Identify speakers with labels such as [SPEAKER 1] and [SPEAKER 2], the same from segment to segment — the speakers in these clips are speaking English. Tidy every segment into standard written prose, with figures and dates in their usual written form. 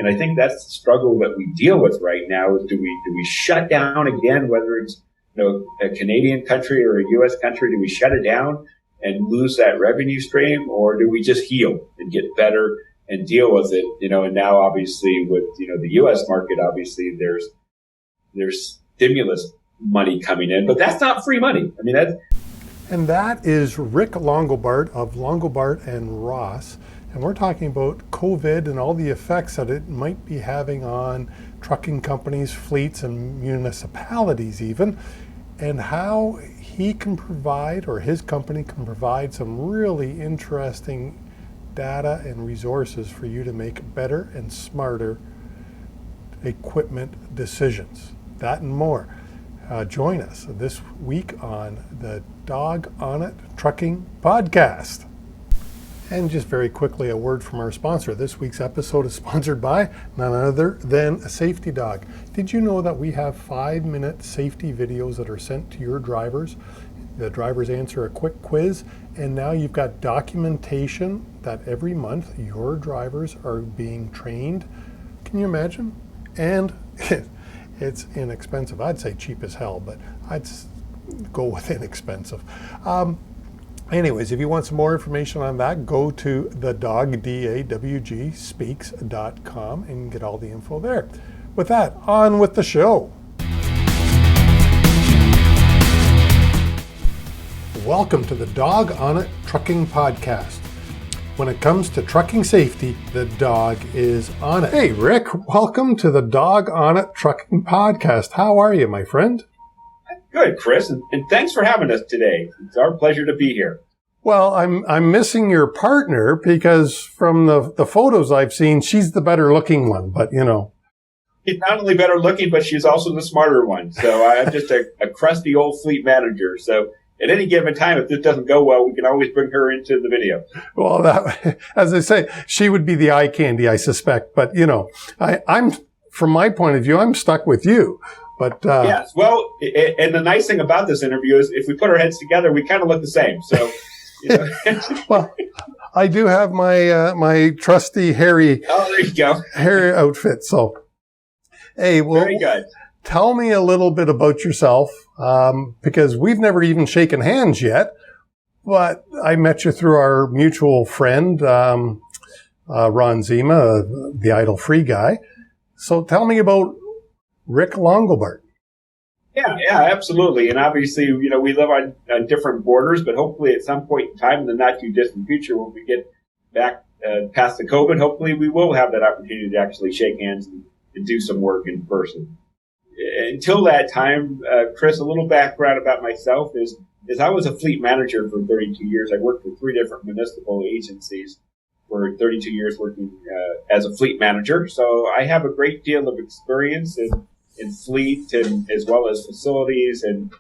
[SPEAKER 1] And I think that's the struggle that we deal with right now is do we shut down again, whether it's a Canadian country or a U.S. country, do we shut it down and lose that revenue stream, or do we just heal and get better and deal with it? And now obviously with, the U.S. market, obviously there's stimulus money coming in, but that's not free money. I mean,
[SPEAKER 2] And that is Rick Longobart of Longobart-Ross. And we're talking about COVID and all the effects that it might be having on trucking companies, fleets, and municipalities even, and how he can provide, or his company can provide, some really interesting data and resources for you to make better and smarter equipment decisions. That and more. Join us this week on the Dawg on It Trucking Podcast. And just very quickly, a word from our sponsor. This week's episode is sponsored by none other than Safety Dawg. Did you know that we have 5-minute safety videos that are sent to your drivers? The drivers answer a quick quiz, and now you've got documentation that every month your drivers are being trained. Can you imagine? And it's inexpensive. I'd say cheap as hell, but I'd go with inexpensive. Anyways, if you want some more information on that, go to the Dawg, D-A-W-G, speaks.com and get all the info there. With that, on with the show. Welcome to the Dawg on It Trucking Podcast. When it comes to trucking safety, the Dawg is on it. Hey, Rick, welcome to the Dawg on It Trucking Podcast. How are you, my friend?
[SPEAKER 1] Good, Chris, and thanks for having us today. It's our pleasure to be here.
[SPEAKER 2] Well, I'm missing your partner because from the photos I've seen, she's the better looking one, but
[SPEAKER 1] She's not only better looking, but she's also the smarter one. So I'm just a crusty old fleet manager. So at any given time, if this doesn't go well, we can always bring her into the video.
[SPEAKER 2] Well, as I say, she would be the eye candy, I suspect. But, I'm from my point of view, I'm stuck with you. But
[SPEAKER 1] yes, well, and the nice thing about this interview is if we put our heads together, we kind of look the same. So,
[SPEAKER 2] well, I do have my my trusty hairy hairy outfit. So, hey, well,
[SPEAKER 1] very good.
[SPEAKER 2] Tell me a little bit about yourself, because we've never even shaken hands yet. But I met you through our mutual friend, Ron Zima, the Idle Free guy. So, tell me about Rick Longobart.
[SPEAKER 1] Yeah, absolutely. And obviously, we live on different borders, but hopefully at some point in time in the not too distant future, when we get back past the COVID, hopefully we will have that opportunity to actually shake hands and do some work in person. Until that time, Chris, a little background about myself is I was a fleet manager for 32 years. I worked for 3 different municipal agencies for 32 years working as a fleet manager. So I have a great deal of experience in fleet and as well as facilities and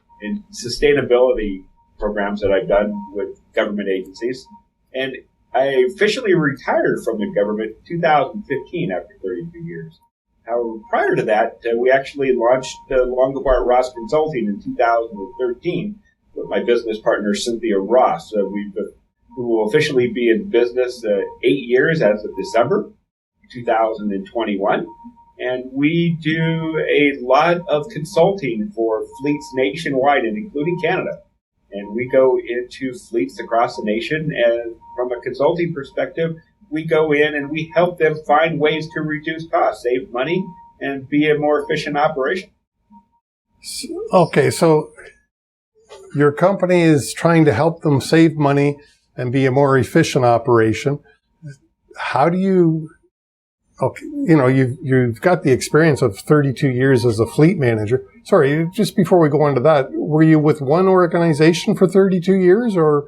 [SPEAKER 1] sustainability programs that I've done with government agencies. And I officially retired from the government in 2015 after 32 years. However, prior to that, we actually launched Longobart-Ross Consulting in 2013 with my business partner, Cynthia Ross. We will officially be in business 8 years as of December 2021. And we do a lot of consulting for fleets nationwide and including Canada. And we go into fleets across the nation. And from a consulting perspective, we go in and we help them find ways to reduce costs, save money, and be a more efficient operation.
[SPEAKER 2] Okay, so your company is trying to help them save money and be a more efficient operation. How do you... Okay, you've got the experience of 32 years as a fleet manager. Sorry, just before we go on to that, were you with one organization for 32 years or?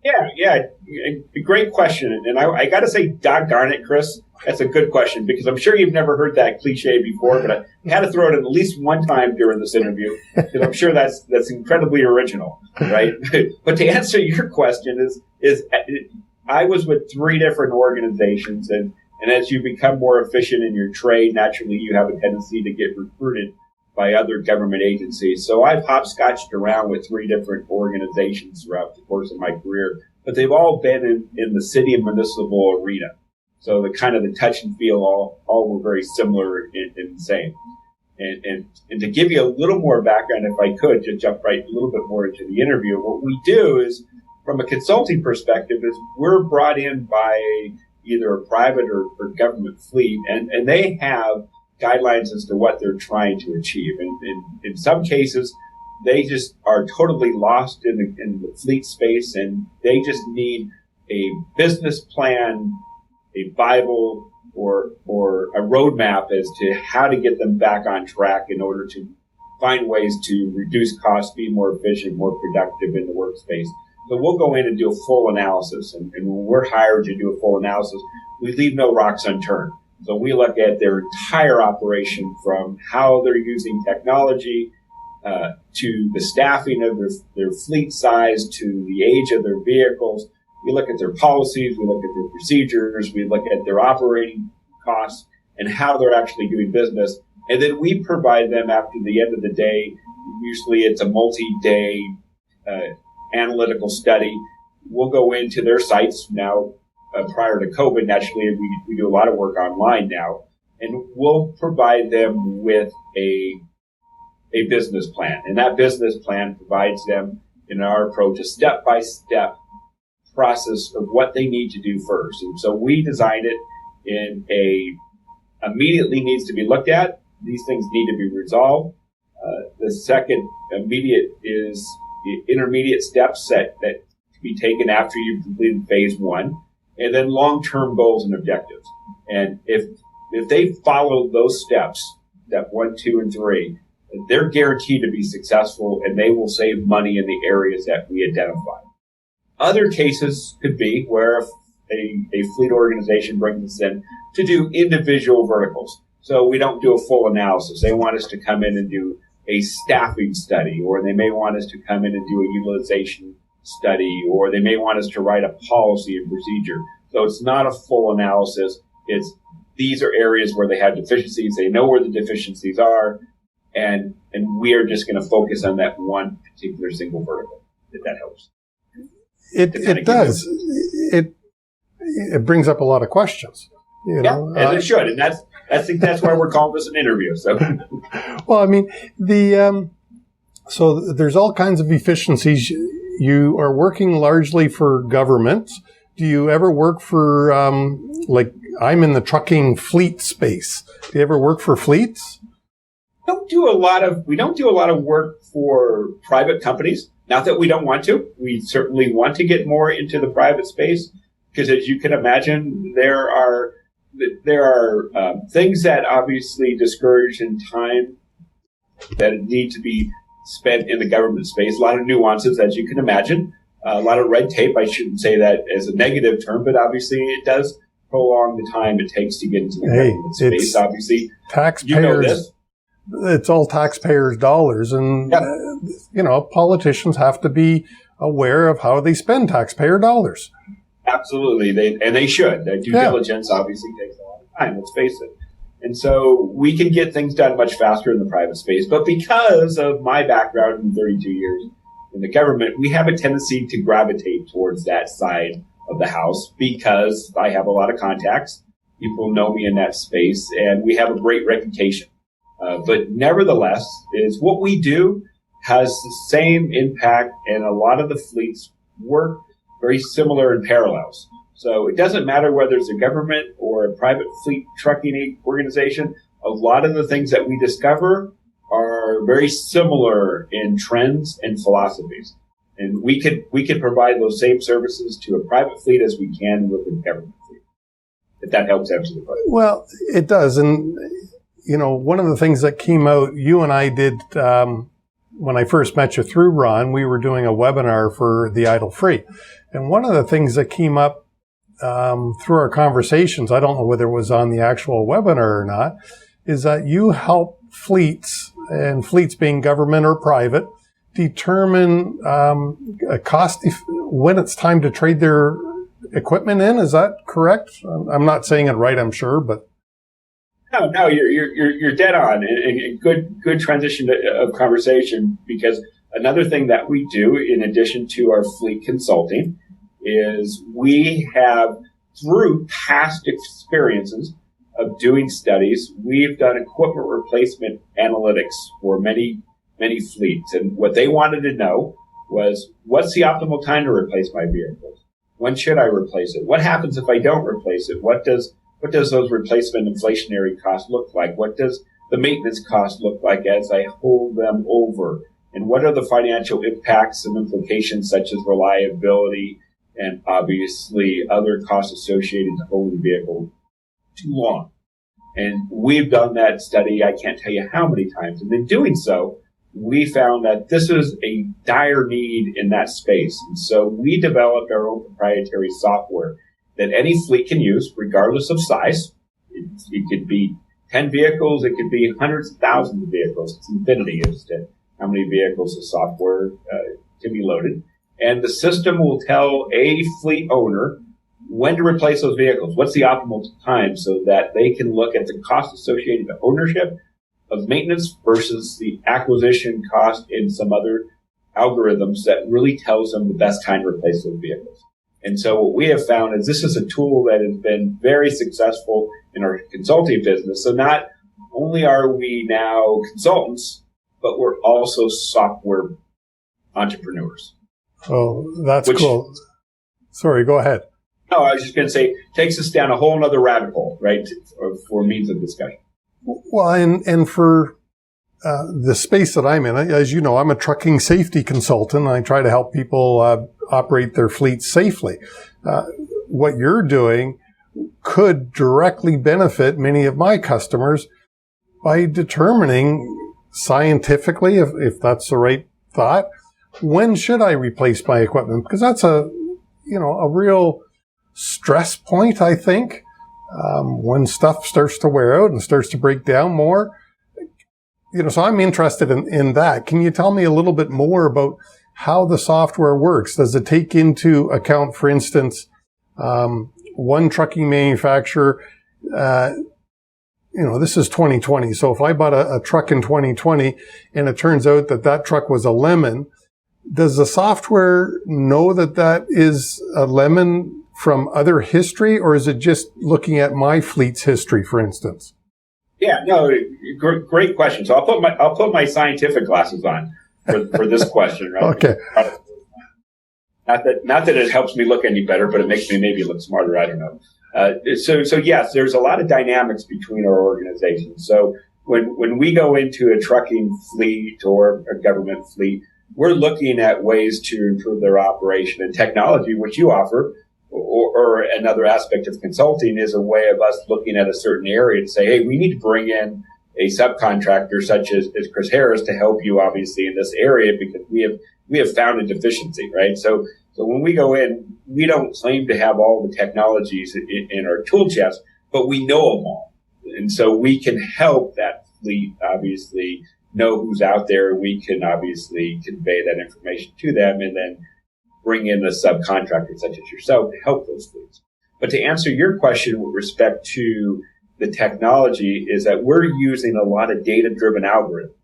[SPEAKER 1] Yeah, great question. And I got to say, doggone it, Chris, that's a good question because I'm sure you've never heard that cliche before, but I had to throw it in at least one time during this interview because I'm sure that's incredibly original, right? But to answer your question is I was with 3 different organizations, and as you become more efficient in your trade, naturally you have a tendency to get recruited by other government agencies. So I've hopscotched around with 3 different organizations throughout the course of my career, but they've all been in the city and municipal arena. So the kind of the touch and feel all were very similar in the same. And to give you a little more background, if I could, to jump right a little bit more into the interview, what we do is, from a consulting perspective, is we're brought in by either a private or government fleet, and they have guidelines as to what they're trying to achieve. And in some cases, they just are totally lost in the fleet space, and they just need a business plan, a Bible, or a roadmap as to how to get them back on track in order to find ways to reduce costs, be more efficient, more productive in the workspace. So we'll go in and do a full analysis. And when we're hired to do a full analysis, we leave no rocks unturned. So we look at their entire operation, from how they're using technology, to the staffing of their fleet size, to the age of their vehicles. We look at their policies, we look at their procedures, we look at their operating costs and how they're actually doing business. And then we provide them, after the end of the day, usually it's a multi-day analytical study. We'll go into their sites now. Prior to COVID, naturally, we do a lot of work online now, and we'll provide them with a business plan. And that business plan provides them, in our approach, a step-by-step process of what they need to do first. And so we design it in immediately needs to be looked at. These things need to be resolved. The second immediate is the intermediate steps that can be taken after you've completed phase one, and then long-term goals and objectives. And if they follow those steps, step 1, 2, and 3, they're guaranteed to be successful, and they will save money in the areas that we identify. Other cases could be where a fleet organization brings us in to do individual verticals. So we don't do a full analysis. They want us to come in and do a staffing study, or they may want us to come in and do a utilization study, or they may want us to write a policy and procedure. So it's not a full analysis. These are areas where they have deficiencies. They know where the deficiencies are, and we are just going to focus on that one particular single vertical, if that helps.
[SPEAKER 2] It does. It brings up a lot of questions. You know,
[SPEAKER 1] and it should, and that's why we're calling this an interview. So,
[SPEAKER 2] well, I mean, so there's all kinds of efficiencies. You are working largely for governments. Do you ever work for, like, I'm in the trucking fleet space. Do you ever work for fleets?
[SPEAKER 1] We don't do a lot of work for private companies. Not that we don't want to. We certainly want to get more into the private space, because, as you can imagine, there are things that obviously discourage in time that need to be spent in the government space. A lot of nuances, as you can imagine. A lot of red tape. I shouldn't say that as a negative term, but obviously it does prolong the time it takes to get into the government space. Obviously,
[SPEAKER 2] taxpayers.
[SPEAKER 1] You know this.
[SPEAKER 2] It's all taxpayers' dollars, and politicians have to be aware of how they spend taxpayer dollars.
[SPEAKER 1] Absolutely, they should. Their due diligence obviously takes a lot of time. Let's face it. And so we can get things done much faster in the private space. But because of my background in 32 years in the government, we have a tendency to gravitate towards that side of the house because I have a lot of contacts. People know me in that space, and we have a great reputation. But nevertheless, is what we do has the same impact, and a lot of the fleets work very similar in parallels. So it doesn't matter whether it's a government or a private fleet trucking organization. A lot of the things that we discover are very similar in trends and philosophies. And we could provide those same services to a private fleet as we can with a government fleet, if that helps answer the question.
[SPEAKER 2] Well, it does. And, you know, one of the things that came out, you and I did, when I first met you through Ron, we were doing a webinar for the Idle Free. And one of the things that came up through our conversations, I don't know whether it was on the actual webinar or not, is that you help fleets, and fleets being government or private, determine a cost when it's time to trade their equipment in. Is that correct? I'm not saying it right, I'm sure, but
[SPEAKER 1] no, you're dead on, and good transition of conversation, because another thing that we do in addition to our fleet consulting is we have through past experiences of doing studies, we've done equipment replacement analytics for many, many fleets. And what they wanted to know was, what's the optimal time to replace my vehicles? When should I replace it? What happens if I don't replace it? What does those replacement inflationary costs look like? What does the maintenance cost look like as I hold them over? And what are the financial impacts and implications, such as reliability and obviously other costs associated to holding the vehicle too long? And we've done that study, I can't tell you how many times. And in doing so, we found that this is a dire need in that space. And so we developed our own proprietary software that any fleet can use, regardless of size. It could be 10 vehicles, it could be hundreds of thousands of vehicles. It's infinity as to how many vehicles the software can be loaded. And the system will tell a fleet owner when to replace those vehicles. What's the optimal time, so that they can look at the cost associated to ownership of maintenance versus the acquisition cost in some other algorithms that really tells them the best time to replace those vehicles. And so what we have found is this is a tool that has been very successful in our consulting business. So not only are we now consultants, but we're also software entrepreneurs.
[SPEAKER 2] Oh, that's cool. Sorry, go ahead.
[SPEAKER 1] No, I was just going to say, takes us down a whole other rabbit hole, right, for means of discussion.
[SPEAKER 2] Well, and for the space that I'm in, as you know, I'm a trucking safety consultant. I try to help people operate their fleets safely. What you're doing could directly benefit many of my customers by determining scientifically, if that's the right thought, when should I replace my equipment? Because that's a real stress point, I think. When stuff starts to wear out and starts to break down more, so I'm interested in that. Can you tell me a little bit more about how the software works? Does it take into account, for instance, one trucking manufacturer, this is 2020. So if I bought a truck in 2020 and it turns out that truck was a lemon, does the software know that is a lemon from other history, or is it just looking at my fleet's history, for instance?
[SPEAKER 1] Yeah, no, great question. So I'll put my scientific glasses on for this question, right?
[SPEAKER 2] Okay.
[SPEAKER 1] Not that it helps me look any better, but it makes me maybe look smarter. I don't know. So yes, there's a lot of dynamics between our organizations. So when we go into a trucking fleet or a government fleet, we're looking at ways to improve their operation, and technology, which you offer, or another aspect of consulting, is a way of us looking at a certain area and say, hey, we need to bring in a subcontractor such as Chris Harris to help you obviously in this area, because we have found a deficiency, right? So when we go in, we don't claim to have all the technologies in our tool chest, but we know them all. And so we can help that fleet obviously know who's out there. We can obviously convey that information to them and then bring in a subcontractor such as yourself to help those fleets. But to answer your question with respect to the technology, is that we're using a lot of data-driven algorithms.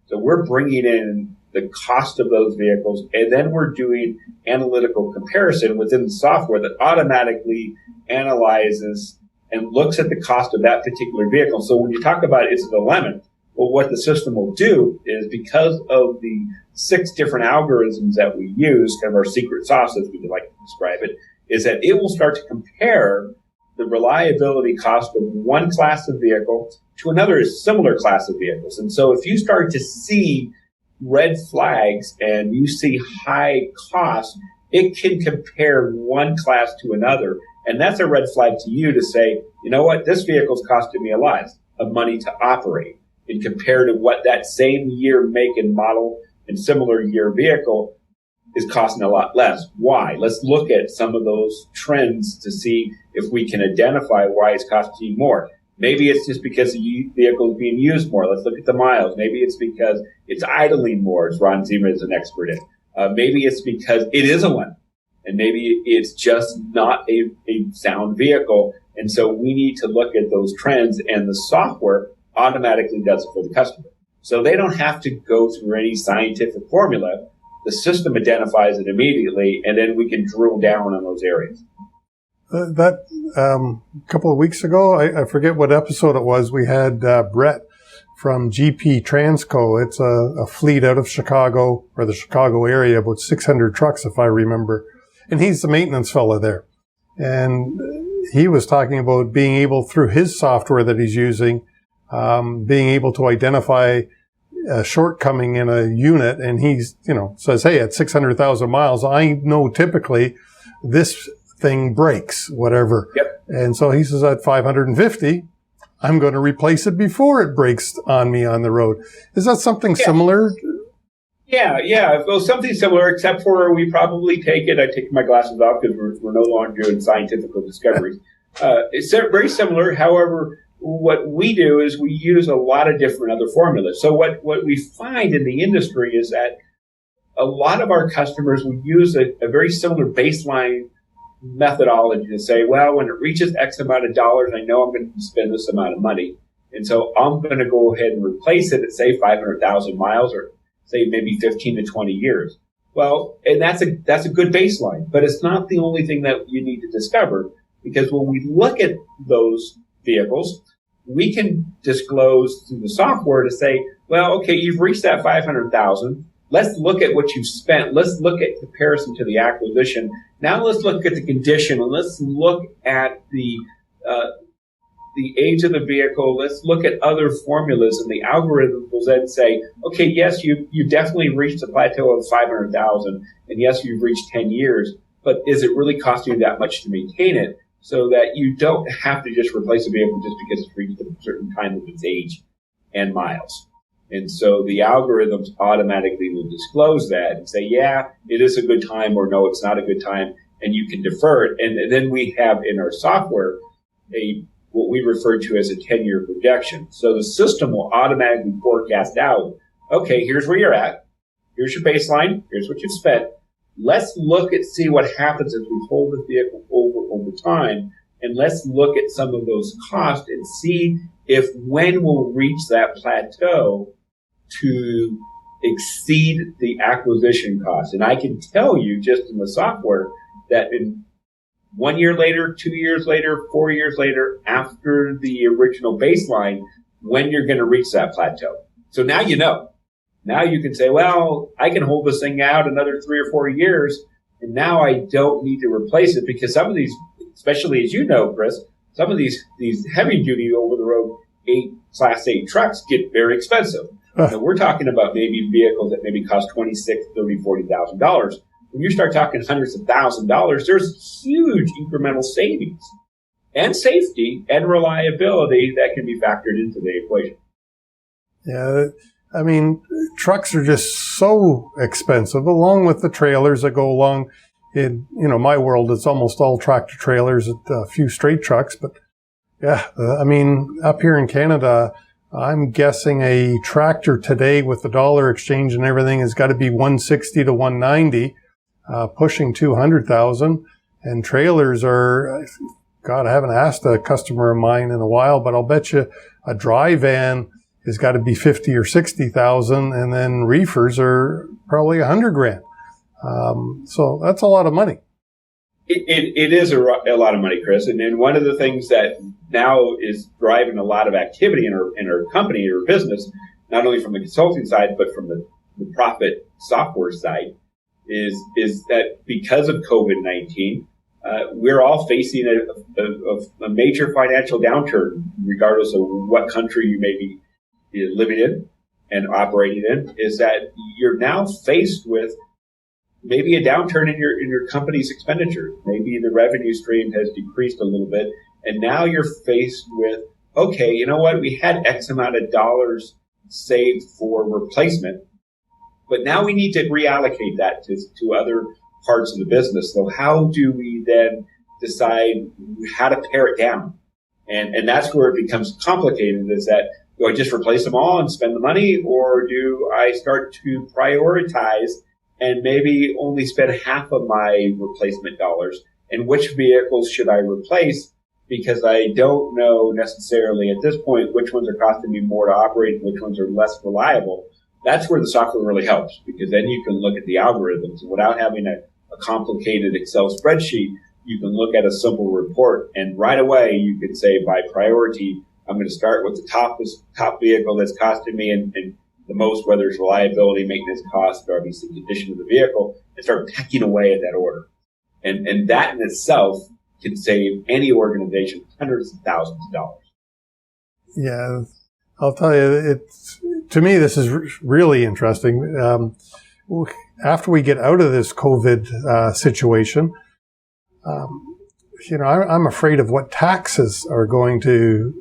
[SPEAKER 1] So we're bringing in the cost of those vehicles, and then we're doing analytical comparison within the software that automatically analyzes and looks at the cost of that particular vehicle. So when you talk about is it a lemon, well, what the system will do is, because of the 6 different algorithms that we use, kind of our secret sauce, as we like to describe it, is that it will start to compare the reliability cost of one class of vehicle to another similar class of vehicles. And so if you start to see red flags and you see high costs, it can compare one class to another. And that's a red flag to you to say, you know what, this vehicle's costing me a lot of money to operate, and compared to what that same year make and model and similar year vehicle is costing a lot less. Why? Let's look at some of those trends to see if we can identify why it's costing you more. Maybe it's just because the vehicle is being used more. Let's look at the miles. Maybe it's because it's idling more, as Ron Zima is an expert in. Maybe it's because it is a lemon, and maybe it's just not a sound vehicle. And so we need to look at those trends, and the software automatically does it for the customer. So they don't have to go through any scientific formula. The system identifies it immediately, and then we can drill down on those areas.
[SPEAKER 2] A couple of weeks ago, I forget what episode it was, we had Brett from GP Transco. It's a fleet out of Chicago, or the Chicago area, about 600 trucks, if I remember. And he's the maintenance fella there. And he was talking about being able, through his software that he's using, being able to identify a shortcoming in a unit. And he's, says, hey, at 600,000 miles, I know typically this thing breaks, whatever.
[SPEAKER 1] Yep.
[SPEAKER 2] And so he says at 550, I'm going to replace it before it breaks on me on the road. Is that something similar?
[SPEAKER 1] Yeah. Well, something similar, except for we probably I take my glasses off because we're no longer doing scientific discoveries. It's very similar. However, what we do is we use a lot of different other formulas. So what we find in the industry is that a lot of our customers will use a very similar baseline methodology to say, well, when it reaches X amount of dollars, I know I'm going to spend this amount of money. And so I'm going to go ahead and replace it at, say, 500,000 miles or, say, maybe 15 to 20 years. Well, and that's a good baseline, but it's not the only thing that you need to discover, because when we look at those vehicles, we can disclose through the software to say, well, okay, you've reached that 500,000. Let's look at what you've spent. Let's look at comparison to the acquisition. Now let's look at the condition, and let's look at the age of the vehicle. Let's look at other formulas, and the algorithm will then say, okay, yes, you definitely reached the plateau of 500,000, and yes, you've reached 10 years, but is it really costing you that much to maintain it, so that you don't have to just replace a vehicle just because it's reached a certain time of its age and miles? And so the algorithms automatically will disclose that and say, yeah, it is a good time, or no, it's not a good time, and you can defer it. And then we have in our software what we refer to as a 10-year projection. So the system will automatically forecast out, okay, here's where you're at. Here's your baseline. Here's what you've spent. Let's look at see what happens as we hold the vehicle over time. And let's look at some of those costs and see if when we'll reach that plateau to exceed the acquisition cost. And I can tell you just in the software that in 1 year later, 2 years later, 4 years later, after the original baseline, when you're going to reach that plateau. So now you know. Now you can say, well, I can hold this thing out another 3 or 4 years, and now I don't need to replace it, because some of these, especially as you know, Chris, some of these heavy-duty over-the-road Class 8 trucks get very expensive. So we're talking about maybe vehicles that maybe cost $26,000, $30,000, $40,000. When you start talking hundreds of thousands of dollars, there's huge incremental savings and safety and reliability that can be factored into the equation.
[SPEAKER 2] Yeah, I mean, trucks are just so expensive, along with the trailers that go along. In my world, it's almost all tractor trailers, a few straight trucks. But yeah, I mean, up here in Canada, I'm guessing a tractor today with the dollar exchange and everything has got to be 160 to 190, pushing 200,000. And trailers are, God, I haven't asked a customer of mine in a while, but I'll bet you a dry van has got to be 50 or 60,000, and then reefers are probably $100,000. So that's a lot of money.
[SPEAKER 1] It is a lot of money, Chris. And one of the things that now is driving a lot of activity in our company, or business, not only from the consulting side, but from the profit software side, is that because of COVID-19, we're all facing a major financial downturn, regardless of what country you may be living in and operating in, is that you're now faced with maybe a downturn in your company's expenditures. Maybe the revenue stream has decreased a little bit, and now you're faced with, okay, you know what? We had X amount of dollars saved for replacement, but now we need to reallocate that to other parts of the business. So how do we then decide how to pare it down? And that's where it becomes complicated, is that, do I just replace them all and spend the money, or do I start to prioritize and maybe only spend half of my replacement dollars? And which vehicles should I replace? Because I don't know necessarily at this point which ones are costing me more to operate and which ones are less reliable. That's where the software really helps, because then you can look at the algorithms, and without having a complicated Excel spreadsheet, you can look at a simple report, and right away you could say by priority, I'm going to start with the top vehicle that's costing me and the most, whether it's reliability, maintenance cost, or obviously condition of the vehicle, and start pecking away at that order. And that in itself can save any organization hundreds of thousands of dollars.
[SPEAKER 2] Yeah, I'll tell you, to me, this is really interesting. After we get out of this COVID situation, I'm afraid of what taxes are going to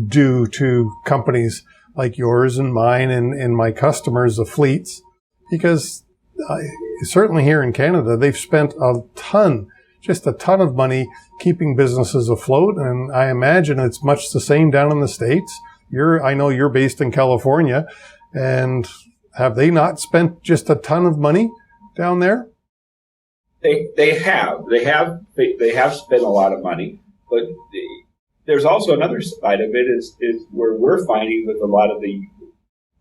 [SPEAKER 2] do to companies like yours and mine and my customers, the fleets, because certainly here in Canada, they've spent just a ton of money keeping businesses afloat. And I imagine it's much the same down in the States. I know you're based in California, and have they not spent just a ton of money down there?
[SPEAKER 1] They have spent a lot of money, but there's also another side of it is where we're finding with a lot of the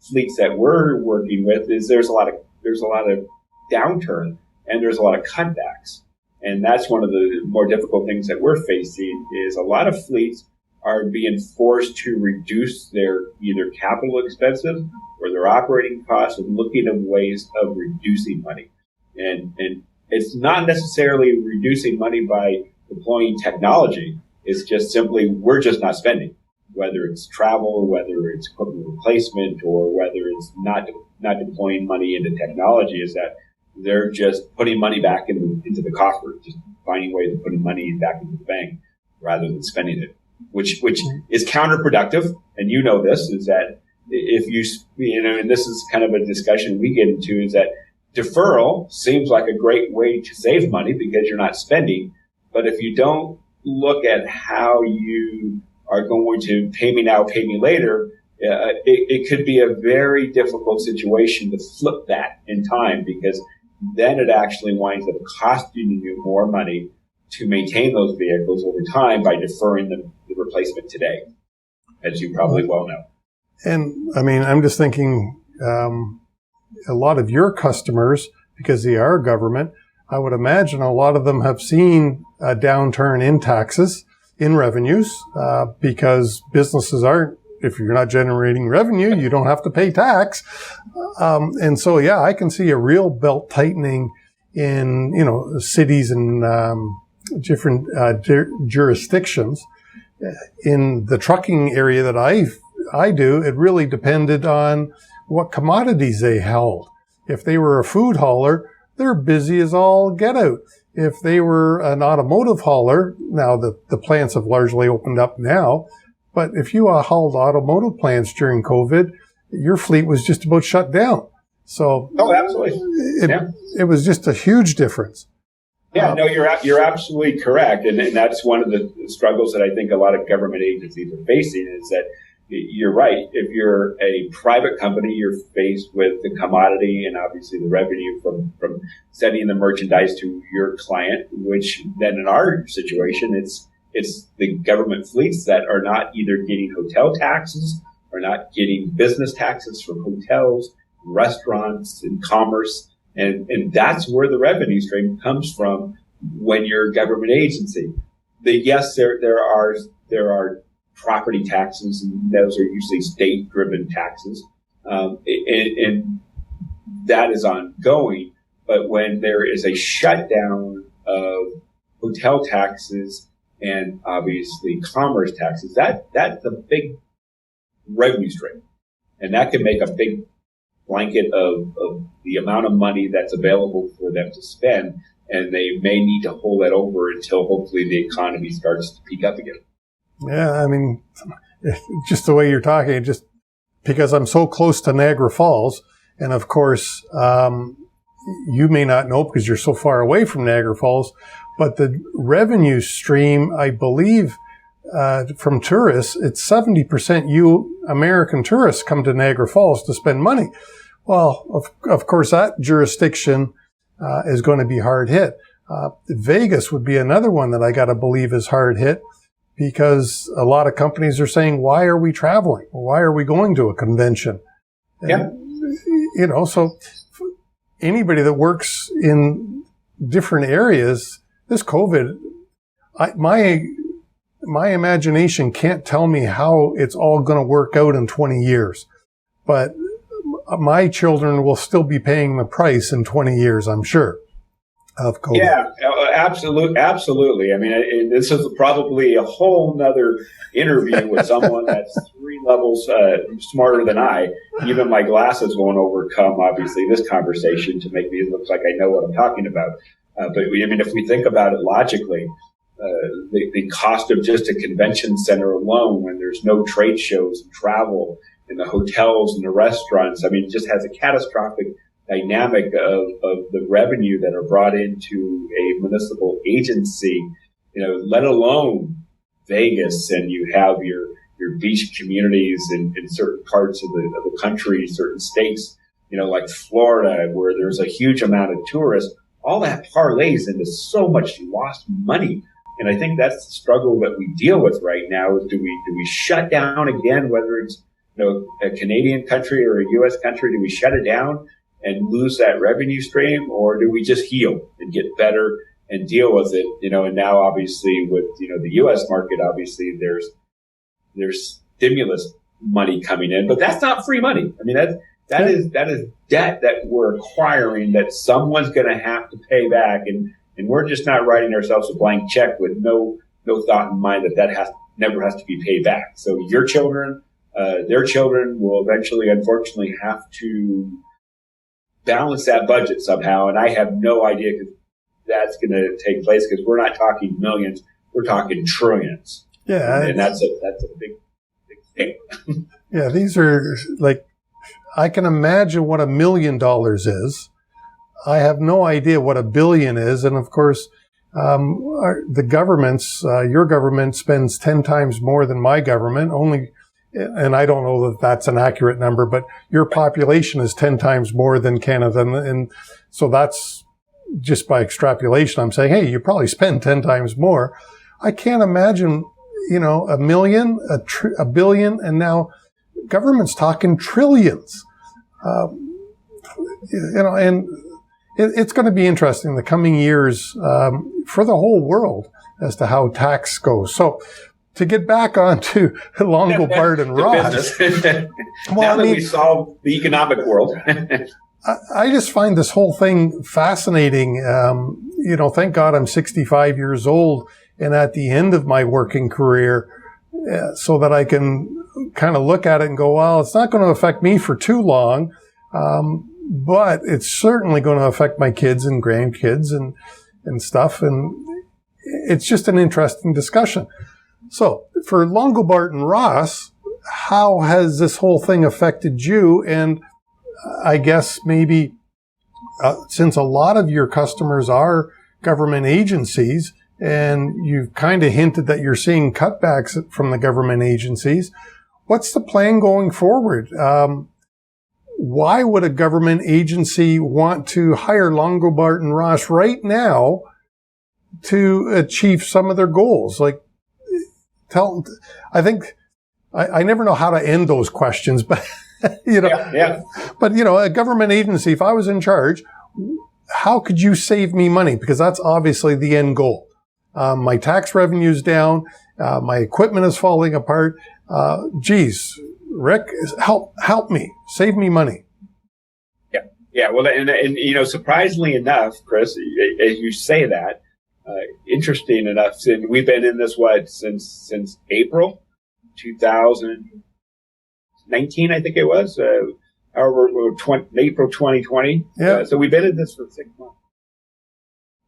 [SPEAKER 1] fleets that we're working with is there's a lot of downturn and there's a lot of cutbacks. And that's one of the more difficult things that we're facing is a lot of fleets are being forced to reduce their either capital expenses or their operating costs and looking at ways of reducing money. And it's not necessarily reducing money by deploying technology. It's just simply, we're just not spending, whether it's travel, whether it's equipment replacement, or whether it's not deploying money into technology, is that they're just putting money back into the coffer, just finding ways of putting money back into the bank rather than spending it, which is counterproductive. And you know this, is that if and this is kind of a discussion we get into, is that deferral seems like a great way to save money because you're not spending. But if you don't look at how you are going to pay me now, pay me later, it could be a very difficult situation to flip that in time, because then it actually winds up costing you more money to maintain those vehicles over time by deferring the replacement today, as you probably well know.
[SPEAKER 2] And I mean, I'm just thinking, a lot of your customers, because they are government, I would imagine a lot of them have seen a downturn in taxes, in revenues, because businesses aren't, if you're not generating revenue, you don't have to pay tax. And so, yeah, I can see a real belt tightening in, cities and different jurisdictions. In the trucking area that I do, it really depended on what commodities they held. If they were a food hauler, they're busy as all get out. If they were an automotive hauler, now the plants have largely opened up now, but if you hauled automotive plants during COVID, your fleet was just about shut down. So,
[SPEAKER 1] absolutely.
[SPEAKER 2] It was just a huge difference.
[SPEAKER 1] Yeah, no, you're absolutely correct. And that's one of the struggles that I think a lot of government agencies are facing, is that you're right. If you're a private company, you're faced with the commodity and obviously the revenue from sending the merchandise to your client, which then in our situation, it's the government fleets that are not either getting hotel taxes or not getting business taxes from hotels, restaurants, and commerce. And that's where the revenue stream comes from when you're a government agency. Yes, there are property taxes, and those are usually state-driven taxes, and that is ongoing. But when there is a shutdown of hotel taxes and obviously commerce taxes, that's a big revenue stream, and that can make a big blanket of the amount of money that's available for them to spend, and they may need to hold that over until hopefully the economy starts to peak up again.
[SPEAKER 2] Yeah, I mean, just the way you're talking, just because I'm so close to Niagara Falls, and of course, you may not know because you're so far away from Niagara Falls, but the revenue stream, I believe, from tourists, it's 70% American tourists come to Niagara Falls to spend money. Well, of course, that jurisdiction is going to be hard hit. Vegas would be another one that I got to believe is hard hit, because a lot of companies are saying, why are we traveling? Why are we going to a convention?
[SPEAKER 1] Yeah.
[SPEAKER 2] So anybody that works in different areas this COVID, my imagination can't tell me how it's all going to work out in 20 years. But my children will still be paying the price in 20 years, I'm sure, of COVID.
[SPEAKER 1] Yeah, absolutely. I mean, this is probably a whole nother interview with someone that's 3 levels smarter than I. Even my glasses won't overcome, obviously, this conversation to make me look like I know what I'm talking about. But I mean, if we think about it logically, the cost of just a convention center alone, when there's no trade shows and travel and the hotels and the restaurants, I mean, it just has a catastrophic dynamic of the revenue that are brought into a municipal agency, let alone Vegas, and you have your beach communities in certain parts of the country, certain states, like Florida, where there's a huge amount of tourists. All that parlays into so much lost money. And I think that's the struggle that we deal with right now is do we shut down again, whether it's a Canadian country or a U.S. country, do we shut it down and lose that revenue stream, or do we just heal and get better and deal with it? And now obviously with the U.S. market, obviously there's stimulus money coming in, but that's not free money. I mean that is debt that we're acquiring that someone's going to have to pay back, and we're just not writing ourselves a blank check with no thought in mind that never has to be paid back. So your children, their children will eventually, unfortunately, have to balance that budget somehow, and I have no idea because that's going to take place because we're not talking millions, we're talking trillions.
[SPEAKER 2] Yeah,
[SPEAKER 1] and that's a big thing.
[SPEAKER 2] Yeah, these are like, I can imagine what $1 million is. I have no idea what $1 billion is, and of course, the governments, your government spends 10 times more than my government. And I don't know that that's an accurate number, but your population is 10 times more than Canada. And so that's just by extrapolation. I'm saying, hey, you probably spend 10 times more. I can't imagine, $1 million, $1 billion, and now government's talking trillions. And it's going to be interesting the coming years for the whole world as to how tax goes. So, to get back onto Longobart-Ross.
[SPEAKER 1] Now that we solve the economic world.
[SPEAKER 2] I just find this whole thing fascinating. Thank God I'm 65 years old and at the end of my working career so that I can kind of look at it and go, well, it's not going to affect me for too long, but it's certainly going to affect my kids and grandkids and stuff. And it's just an interesting discussion. So for Longobart-Ross, how has this whole thing affected you? And I guess maybe since a lot of your customers are government agencies, and you've kind of hinted that you're seeing cutbacks from the government agencies, what's the plan going forward? Why would a government agency want to hire Longobart-Ross right now to achieve some of their goals? I never know how to end those questions, but, But, a government agency, if I was in charge, how could you save me money? Because that's obviously the end goal. My tax revenue's down. My equipment is falling apart. Geez, Rick, help me. Save me money.
[SPEAKER 1] Yeah. Well, and surprisingly enough, Chris, as you say that, interesting enough, we've been in this since April 2019, I think it was. April 2020.
[SPEAKER 2] Yeah.
[SPEAKER 1] So we've been in this for 6 months.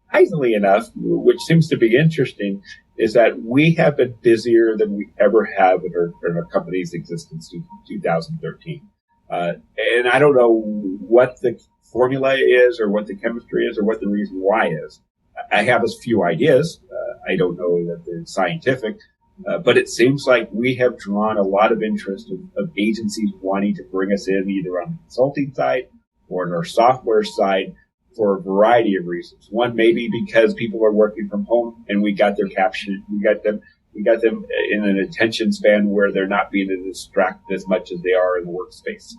[SPEAKER 1] Surprisingly enough, which seems to be interesting, is that we have been busier than we ever have in our company's existence since 2013. And I don't know what the formula is or what the chemistry is or what the reason why is. I have a few ideas. I don't know that they're scientific, but it seems like we have drawn a lot of interest of agencies wanting to bring us in either on the consulting side or on our software side for a variety of reasons. One, maybe because people are working from home and we got their caption, we got them in an attention span where they're not being distracted as much as they are in the workspace.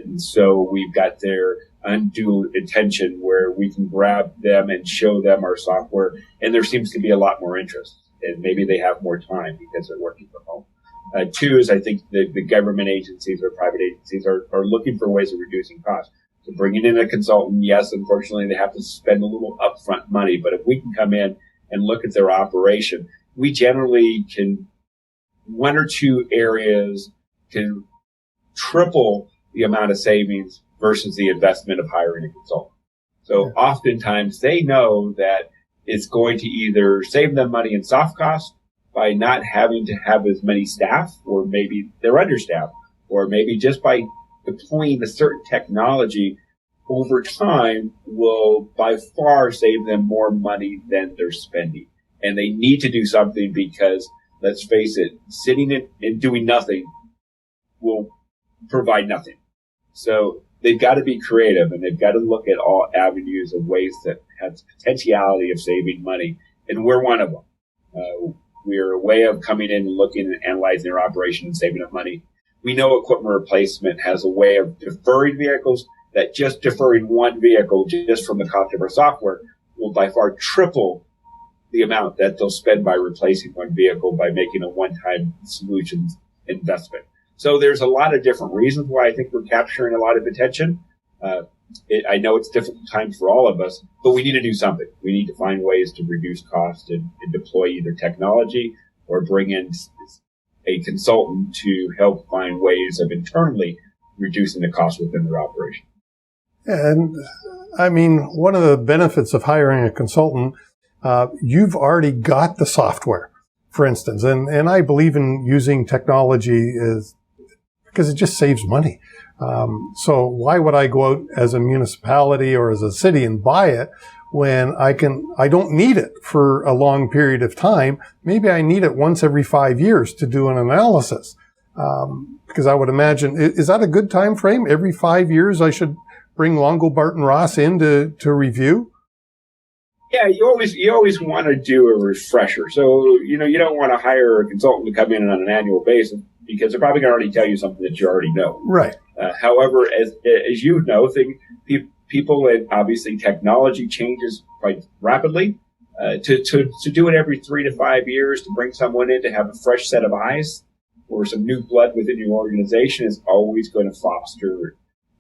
[SPEAKER 1] And so we've got their undue attention where we can grab them and show them our software, and there seems to be a lot more interest, and maybe they have more time because they're working from home. Two is I think the government agencies or private agencies are looking for ways of reducing costs. So bringing in a consultant, yes, unfortunately they have to spend a little upfront money, but if we can come in and look at their operation, we generally can, one or two areas can triple the amount of savings versus the investment of hiring a consultant. So oftentimes they know that it's going to either save them money in soft costs by not having to have as many staff, or maybe they're understaffed, or maybe just by deploying a certain technology over time will by far save them more money than they're spending. And they need to do something because, let's face it, sitting and doing nothing will provide nothing. So they've got to be creative, and they've got to look at all avenues of ways that have the potentiality of saving money. And we're one of them. We're a way of coming in and looking and analyzing their operation and saving them money. We know equipment replacement has a way of deferring vehicles, that just deferring one vehicle just from the cost of our software will by far triple the amount that they'll spend by replacing one vehicle by making a one-time solutions investment. So there's a lot of different reasons why I think we're capturing a lot of attention. I know it's difficult times for all of us, but we need to do something. We need to find ways to reduce costs and deploy either technology or bring in a consultant to help find ways of internally reducing the cost within their operation.
[SPEAKER 2] And I mean, one of the benefits of hiring a consultant, you've already got the software, for instance, and I believe in using technology because it just saves money. So why would I go out as a municipality or as a city and buy it when I don't need it for a long period of time? Maybe I need it once every 5 years to do an analysis. Because I would imagine, is that a good time frame? Every 5 years I should bring Longobart-Ross in to review?
[SPEAKER 1] Yeah, you always want to do a refresher. So, you don't want to hire a consultant to come in on an annual basis because they're probably going to already tell you something that you already know.
[SPEAKER 2] Right.
[SPEAKER 1] However, as you know, people and obviously technology changes quite rapidly. To do it every 3 to 5 years, to bring someone in to have a fresh set of eyes or some new blood within your organization is always going to foster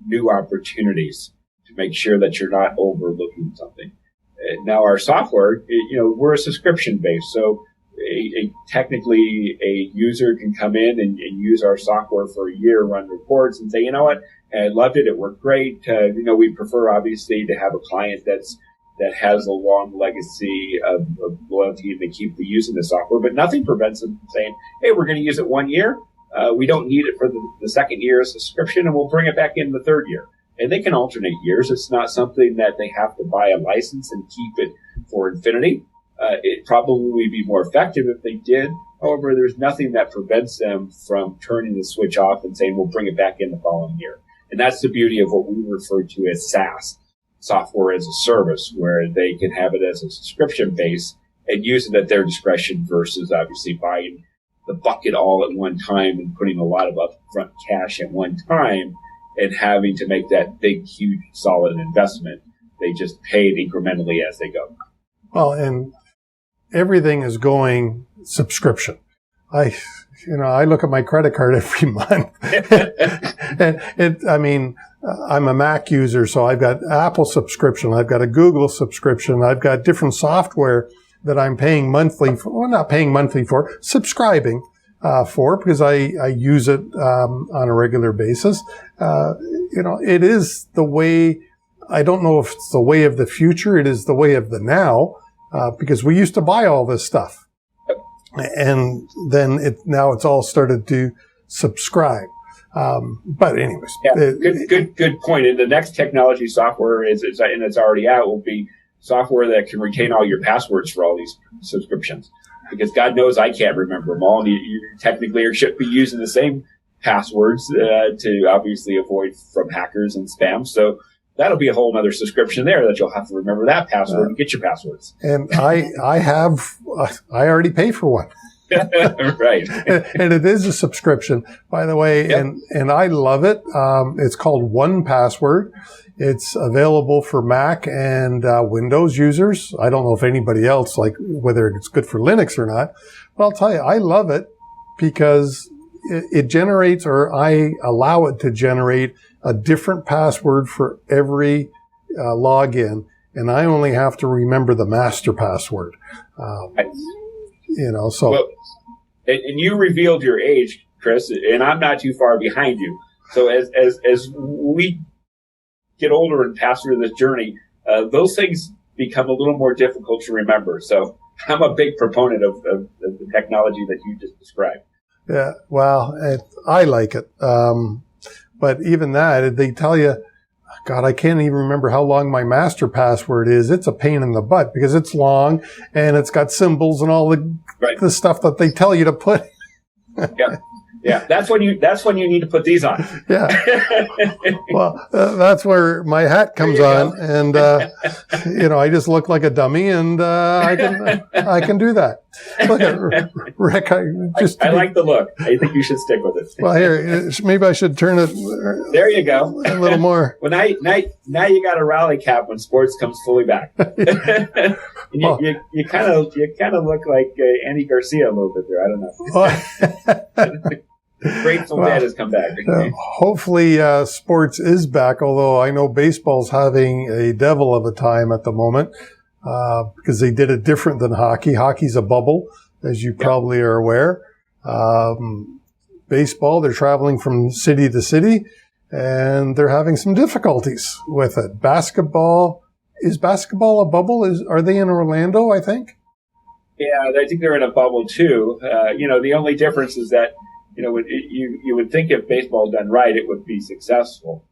[SPEAKER 1] new opportunities to make sure that you're not overlooking something. Now, our software, we're a subscription based, so technically a user can come in and use our software for a year, run reports, and say, you know what, I loved it. It worked great. We prefer obviously to have a client that has a long legacy of loyalty and they keep using the software, but nothing prevents them from saying, hey, we're going to use it 1 year. We don't need it for the second year as a subscription, and we'll bring it back in the third year. And they can alternate years. It's not something that they have to buy a license and keep it for infinity. It probably would be more effective if they did. However, there's nothing that prevents them from turning the switch off and saying, we'll bring it back in the following year. And that's the beauty of what we refer to as SaaS, software as a service, where they can have it as a subscription base and use it at their discretion versus obviously buying the bucket all at one time and putting a lot of upfront cash at one time and having to make that big, huge, solid investment. They just pay it incrementally as they go.
[SPEAKER 2] Well, and everything is going subscription. I look at my credit card every month. And I'm a Mac user, so I've got Apple subscription. I've got a Google subscription. I've got different software that I'm paying monthly for, well, not paying monthly for, subscribing for, because I use it on a regular basis. It is the way, I don't know if it's the way of the future. It is the way of the now, because we used to buy all this stuff. And then now it's all started to subscribe. But anyways.
[SPEAKER 1] Yeah, good point. And the next technology software and it's already out, will be software that can retain all your passwords for all these subscriptions. Because God knows I can't remember them all. And you technically should be using the same passwords to obviously avoid from hackers and spam. So that'll be a whole other subscription there that you'll have to remember that password and get your passwords.
[SPEAKER 2] And I already pay for one.
[SPEAKER 1] Right.
[SPEAKER 2] And it is a subscription, by the way,
[SPEAKER 1] Yep.
[SPEAKER 2] and I love it. It's called 1Password. It's available for Mac and Windows users. I don't know if anybody else, like whether it's good for Linux or not, but I'll tell you, I love it because it generates, or I allow it to generate a different password for every login, and I only have to remember the master password. So.
[SPEAKER 1] Well, and you revealed your age, Chris, and I'm not too far behind you. So as we get older and pass through this journey, those things become a little more difficult to remember. So I'm a big proponent of the technology that you just described.
[SPEAKER 2] Yeah, well, I like it. But even that, they tell you, God, I can't even remember how long my master password is. It's a pain in the butt because it's long and it's got symbols and all the stuff that they tell you to put.
[SPEAKER 1] Yeah. That's when you need to put these on.
[SPEAKER 2] Yeah. Well, that's where my hat comes on, and I just look like a dummy, and I can do that. Look at Rick. I
[SPEAKER 1] like the look. I think you should stick with it.
[SPEAKER 2] Well, here, maybe I should turn it.
[SPEAKER 1] There you go.
[SPEAKER 2] A little more.
[SPEAKER 1] Well, now you got a rally cap when sports comes fully back. You kind of look like Andy Garcia a little bit there. I don't know. Grateful Dead has come back.
[SPEAKER 2] Hopefully, sports is back, although I know baseball's having a devil of a time at the moment because they did it different than hockey. Hockey's a bubble, as you probably are aware. Baseball, they're traveling from city to city, and they're having some difficulties with it. Basketball, is basketball a bubble? Are they in Orlando, I think?
[SPEAKER 1] Yeah, I think they're in a bubble, too. The only difference is that you would think if baseball done right, it would be successful,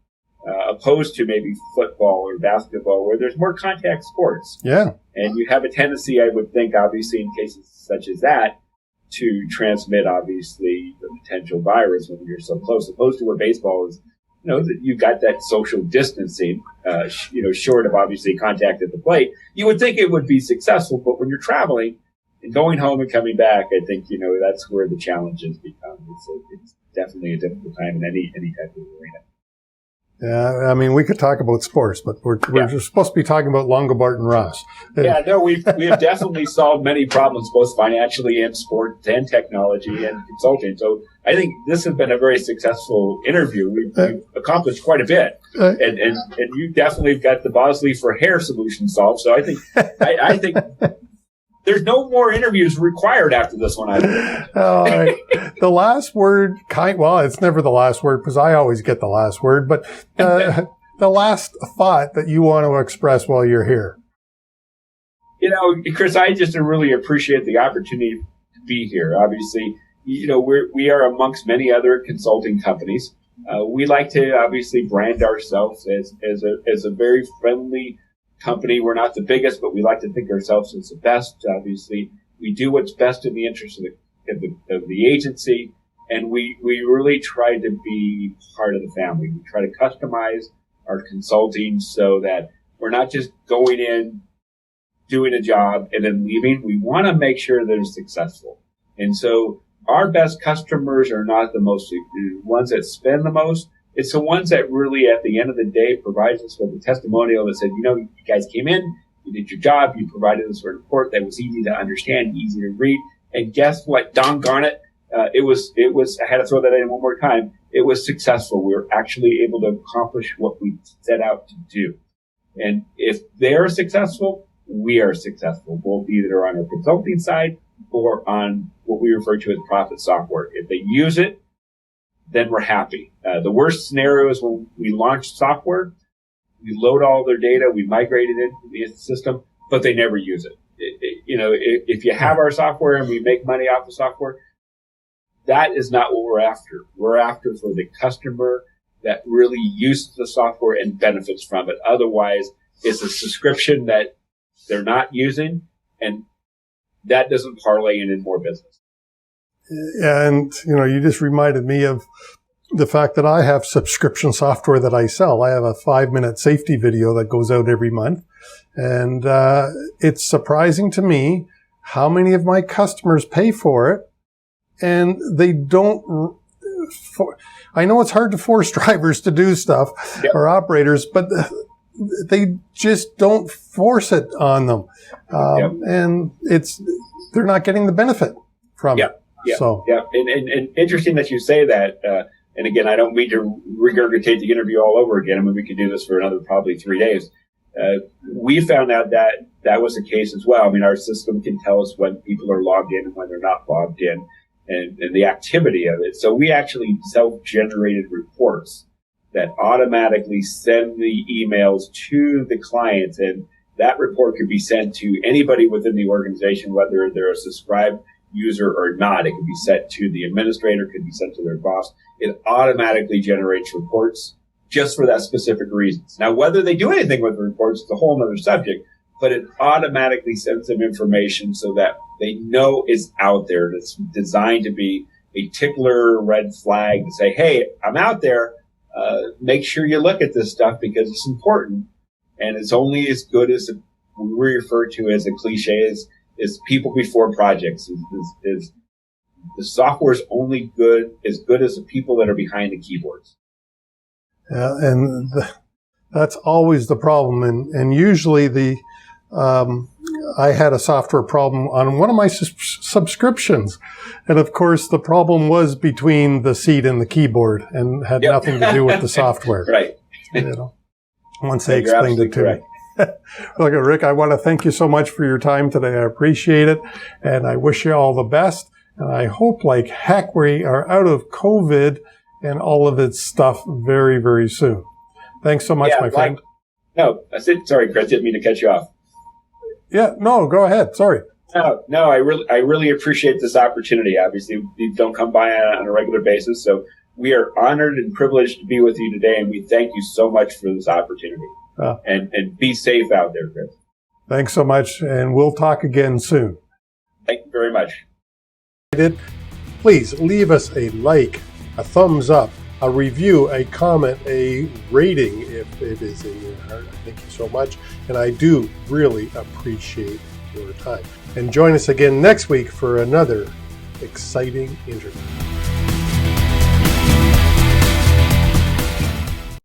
[SPEAKER 1] opposed to maybe football or basketball, where there's more contact sports.
[SPEAKER 2] Yeah. And
[SPEAKER 1] you have a tendency, I would think, obviously, in cases such as that, to transmit, obviously, the potential virus when you're so close, opposed to where baseball is, that you got that social distancing, short of, obviously, contact at the plate. You would think it would be successful, but when you're traveling, and going home and coming back, I think, that's where the challenges become. It's definitely a difficult time in any type of arena.
[SPEAKER 2] Yeah, I mean, we could talk about sports, but we're supposed to be talking about Longobart-Ross.
[SPEAKER 1] Yeah, no, we have definitely solved many problems, both financially and sports and technology and consulting. So I think this has been a very successful interview. We've accomplished quite a bit, and you definitely got the Bosley for hair solution solved. So I think. There's no more interviews required after this one.
[SPEAKER 2] All right. The last word, it's never the last word because I always get the last word, but the last thought that you want to express while you're here.
[SPEAKER 1] Chris, I just really appreciate the opportunity to be here. Obviously, we are amongst many other consulting companies. We like to obviously brand ourselves as a very friendly company. We're not the biggest, but we like to think ourselves as the best. Obviously, we do what's best in the interest of the agency, and we really try to be part of the family. We try to customize our consulting so that we're not just going in, doing a job, and then leaving. We want to make sure they're successful. And so our best customers are not the ones that spend the most. It's the ones that really, at the end of the day, provides us with a testimonial that said, you guys came in, you did your job, you provided us with a report that was easy to understand, easy to read. And guess what? Doggone it. It was, I had to throw that in one more time. It was successful. We were actually able to accomplish what we set out to do. And if they're successful, we are successful, both either on our consulting side or on what we refer to as profit software. If they use it, then we're happy. The worst scenario is when we launch software, we load all their data, we migrate it into the system, but they never use it. If you have our software and we make money off the software, that is not what we're after. We're after for the customer that really uses the software and benefits from it. Otherwise, it's a subscription that they're not using, and that doesn't parlay into more business.
[SPEAKER 2] And, you just reminded me of the fact that I have subscription software that I sell. I have a 5-minute safety video that goes out every month. And it's surprising to me how many of my customers pay for it and they don't. I know it's hard to force drivers to do stuff,
[SPEAKER 1] yep.
[SPEAKER 2] or operators, but they just don't force it on them,
[SPEAKER 1] yep.
[SPEAKER 2] and they're not getting the benefit from
[SPEAKER 1] yep.
[SPEAKER 2] it.
[SPEAKER 1] Yeah,
[SPEAKER 2] so
[SPEAKER 1] yeah, and interesting that you say that. And again, I don't mean to regurgitate the interview all over again. I mean, we could do this for another probably 3 days. We found out that was the case as well. I mean, our system can tell us when people are logged in and when they're not logged in, and the activity of it. So we actually self-generated reports that automatically send the emails to the clients, and that report could be sent to anybody within the organization, whether they're a subscribed user or not. It could be sent to the administrator, could be sent to their boss. It automatically generates reports just for that specific reasons. Now, whether they do anything with the reports is a whole other subject, but it automatically sends them information so that they know it's out there. It's designed to be a tickler red flag to say, hey, I'm out there. Make sure you look at this stuff because it's important. And it's only as good as we refer to as a cliche is people before projects. Is the software is only as good as the people that are behind the keyboards.
[SPEAKER 2] Yeah, and that's always the problem. And usually I had a software problem on one of my subscriptions. And of course, the problem was between the seat and the keyboard and had
[SPEAKER 1] yep.
[SPEAKER 2] nothing to do with the software.
[SPEAKER 1] Right.
[SPEAKER 2] Once they explained it to me. Look, Rick, I want to thank you so much for your time today. I appreciate it. And I wish you all the best. And I hope like heck we are out of COVID and all of its stuff very, very soon. Thanks so much, my friend.
[SPEAKER 1] No, that's it. Sorry, Chris, didn't mean to cut you off.
[SPEAKER 2] Yeah, no, go ahead. Sorry.
[SPEAKER 1] No, I really appreciate this opportunity. Obviously, we don't come by on a regular basis. So we are honored and privileged to be with you today. And we thank you so much for this opportunity. And be safe out there, Chris.
[SPEAKER 2] Thanks so much. And we'll talk again soon.
[SPEAKER 1] Thank you very much.
[SPEAKER 2] Please leave us a like, a thumbs up, a review, a comment, a rating if it is in your heart. Thank you so much. And I do really appreciate your time. And join us again next week for another exciting interview.